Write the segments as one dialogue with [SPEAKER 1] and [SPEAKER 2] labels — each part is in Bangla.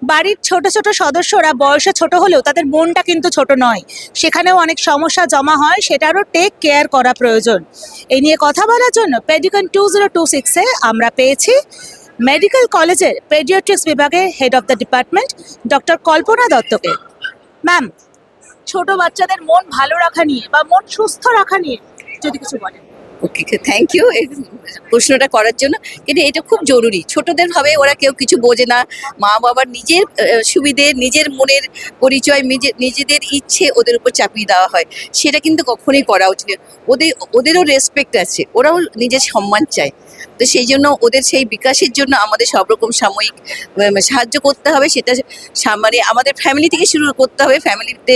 [SPEAKER 1] বাড়ির ছোট ছোট সদস্যরা বয়সে ছোট হলেও তাদের মনটা কিন্তু ছোট নয়, সেখানেও অনেক সমস্যা জমা হয়, সেটারও টেক কেয়ার করা প্রয়োজন। এই নিয়ে কথা বলার জন্য পেডিকন 2026-এ আমরা পেয়েছি মেডিকেল কলেজের পেডিয়াট্রিক্স বিভাগে head of the department doctor Kalpana দত্তকে। ম্যাম, ছোট বাচ্চাদের মন ভালো রাখা নিয়ে বা মন সুস্থ রাখা নিয়ে যদি কিছু বলেন।
[SPEAKER 2] ওকে, থ্যাংক ইউ প্রশ্নটা করার জন্য। কিন্তু এটা খুব জরুরি। ছোটদের ভাবে ওরা কেউ কিছু বোঝে না। মা বাবার নিজের সুবিধে, নিজের মনের পরিচয়, নিজেদের ইচ্ছে ওদের উপর চাপিয়ে দেওয়া হয়। সেটা কিন্তু কখনোই করা উচিত না। ওদেরও রেসপেক্ট আছে, ওরাও নিজের সম্মান চায়। তো সেই জন্য ওদের সেই বিকাশের জন্য আমাদের সব রকম সাময়িক সাহায্য করতে হবে। সেটা মানে আমাদের ফ্যামিলি থেকে শুরু করতে হবে। ফ্যামিলিতে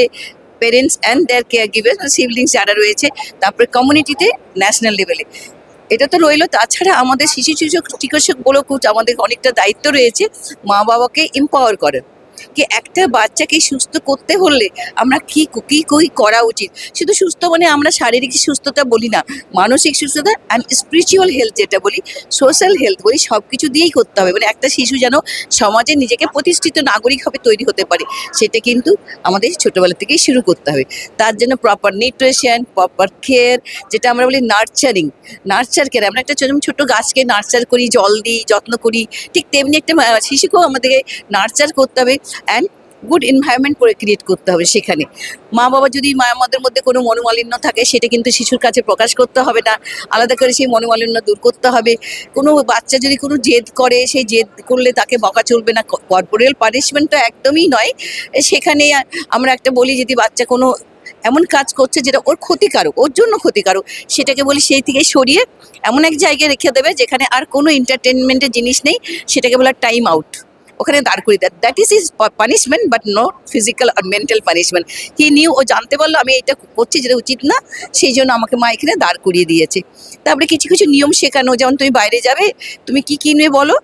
[SPEAKER 2] parents and their caregiver, siblings যারা রয়েছে, তারপরে কমিউনিটিতে, ন্যাশনাল লেভেলে। এটা তো রইলো। তাছাড়া আমাদের শিশু চিকিৎসকগুলোকেও আমাদের অনেকটা দায়িত্ব রয়েছে মা বাবাকে এম্পাওয়ার করার। কি একটা বাচ্চাকে সুস্থ করতে হলে আমরা কি কি কি করা উচিত। শুধু সুস্থ মানে আমরা শারীরিক সুস্থতা বলি না, মানসিক সুস্থতা অ্যান্ড স্পিরিচুয়াল হেলথ যেটা বলি, সোশ্যাল হেলথ বলি, সব কিছু দিয়েই করতে হবে। মানে একটা শিশু যেন সমাজে নিজেকে প্রতিষ্ঠিত নাগরিকভাবে তৈরি হতে পারে, সেটা কিন্তু আমাদের ছোটবেলা থেকেই শুরু করতে হবে। তার জন্য প্রপার নিউট্রিশন, প্রপার কেয়ার, যেটা আমরা বলি নার্চার কেয়ার। আমরা একটা ছোট গাছকে নার্চার করি, জল দিই, যত্ন করি, ঠিক তেমনি একটা শিশুকেও আমাদেরকে নার্চার করতে হবে অ্যান্ড গুড এনভায়রনমেন্ট করে ক্রিয়েট করতে হবে। সেখানে মা বাবা যদি মায়ের মধ্যে কোনো মনোমালিন্য থাকে, সেটা কিন্তু শিশুর কাছে প্রকাশ করতে হবে না, আলাদা করে সেই মনোমালিন্য দূর করতে হবে। কোনো বাচ্চা যদি কোনো জেদ করে, সেই জেদ করলে তাকে বকা চলবে না, কর্পোরাল পানিশমেন্ট তো একদমই নয়। সেখানে আমরা একটা বলি, যদি বাচ্চা কোনো এমন কাজ করছে যেটা ওর ক্ষতিকারক, ওর জন্য ক্ষতিকারক, সেটাকে বলি সেই থেকে সরিয়ে এমন এক জায়গায় রেখে দেবে যেখানে আর কোনো এন্টারটেনমেন্টের জিনিস নেই, সেটাকে বলা টাইম আউট। ওখানে দাঁড় করিয়ে দেয়। That is punishment, but not physical আর মেন্টাল পানিশমেন্ট। হি নিউ, ও জানতে পারলো আমি এটা করছি যেটা উচিত না, সেই জন্য আমাকে মা এখানে দাঁড় করিয়ে দিয়েছে। তারপরে কিছু কিছু নিয়ম শেখানো, যেমন তুমি বাইরে যাবে, তুমি কি কিনবে বলো,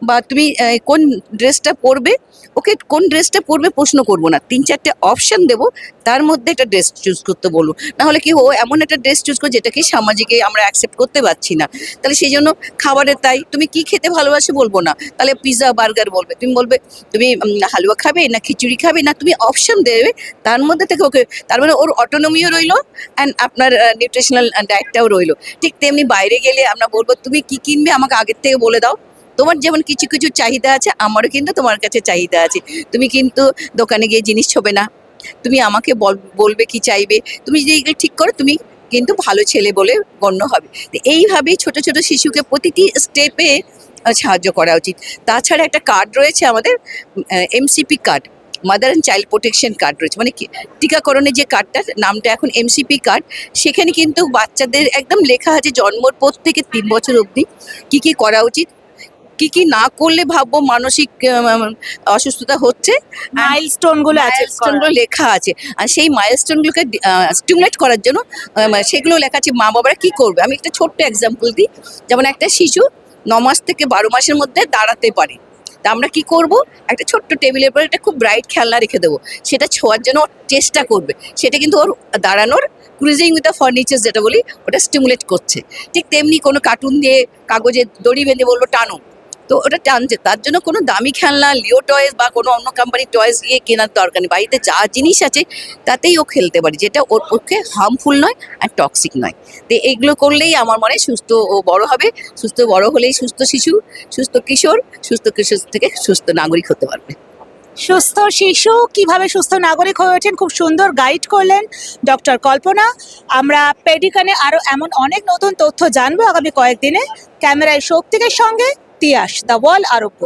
[SPEAKER 2] বা তুমি কোন ড্রেসটা পরবে। ওকে কোন ড্রেসটা পরবে প্রশ্ন করবো না, 3-4টে অপশন দেবো, তার মধ্যে একটা ড্রেস চুজ করতে বলবো। নাহলে কি ও এমন একটা ড্রেস চুজ করো যেটাকে সামাজিকে আমরা অ্যাকসেপ্ট করতে পারছি না। তাহলে সেই জন্য খাবারের তাই, তুমি কি খেতে ভালোবাসে বলবো না, তাহলে পিৎজা বার্গার বলবে। তুমি বলবে তুমি হালুয়া খাবে না খিচুড়ি খাবে, না তুমি অপশন দেবে, তার মধ্যে থেকে ওকে, তার মানে ওর অটোনমিও রইলো অ্যান্ড আপনার নিউট্রিশনাল ডায়েটটাও রইলো। ঠিক তেমনি বাইরে গেলে আমরা বলবো তুমি কি কিনবে আমাকে আগের থেকে বলে দাও। তোমার যেমন কিছু কিছু চাহিদা আছে, আমারও কিন্তু তোমার কাছে চাহিদা আছে। তুমি কিন্তু দোকানে গিয়ে জিনিস ছোবে না, তুমি আমাকে বলবে কি চাইবে। তুমি যদি এগুলো ঠিক করো, তুমি কিন্তু ভালো ছেলে বলে গণ্য হবে। তো এইভাবেই ছোট ছোট শিশুকে প্রতিটি স্টেপে সাহায্য করা উচিত। তাছাড়া একটা কার্ড রয়েছে আমাদের, MCP card, mother and child protection card রয়েছে, মানে টিকাকরণের যে কার্ডটা, নামটা এখন এমসিপি কার্ড। সেখানে কিন্তু বাচ্চাদের একদম লেখা আছে জন্মর পর থেকে 3 বছর অবধি কি কি করা উচিত, কি কি না করলে ভাববো মানসিক অসুস্থতা হচ্ছে,
[SPEAKER 1] মাইলস্টোনগুলো আছে,
[SPEAKER 2] মাইলস্টোনগুলো লেখা আছে। আর সেই মাইলস্টোনগুলোকে স্টিমুলেট করার জন্য সেগুলো লেখা আছে মা বাবারা কি করবে। আমি একটা ছোট্ট এক্সাম্পল দিই। যেমন একটা শিশু 9 মাস থেকে 12 মাসের মধ্যে দাঁড়াতে পারে, তা আমরা কি করব, একটা ছোট্ট টেবিলের পর একটা খুব ব্রাইট খেলনা রেখে দেবো, সেটা ছোঁয়ার জন্য চেষ্টা করবে। সেটা কিন্তু ওর দাঁড়ানোর, ক্রুজিং উইথ দ্য ফার্নিচার যেটা বলি, ওটা স্টিমুলেট করছে। ঠিক তেমনি কোনো কার্টুন দিয়ে কাগজে দড়ি বেঁধে বলবো টানো, তো ওটা টানছে। তার জন্য কোনো দামি খেলনা, লিও টয়েস বা কোনো অন্য কোম্পানির টয়েস গিয়ে কেনার দরকার নেই। বাড়িতে যা জিনিস আছে তাতেই ও খেলতে পারে, যেটা ওর পক্ষে হার্মফুল নয় আর টক্সিক নয়। তো এইগুলো করলেই আমার মনে হয় সুস্থ ও বড় হবে। সুস্থ বড় হলেই সুস্থ শিশু, সুস্থ কিশোর, সুস্থ কিশোর থেকে সুস্থ নাগরিক হতে পারবে।
[SPEAKER 1] সুস্থ শিশু কিভাবে সুস্থ নাগরিক হয়ে ওঠেন, খুব সুন্দর গাইড করলেন ডক্টর কল্পনা। আমরা পেডিকনে আরো এমন অনেক নতুন তথ্য জানবো আগামী কয়েকদিনে। ক্যামেরায় শক্তিকের সঙ্গে তিয়াস, দ্য ওয়াল আরোগ্য।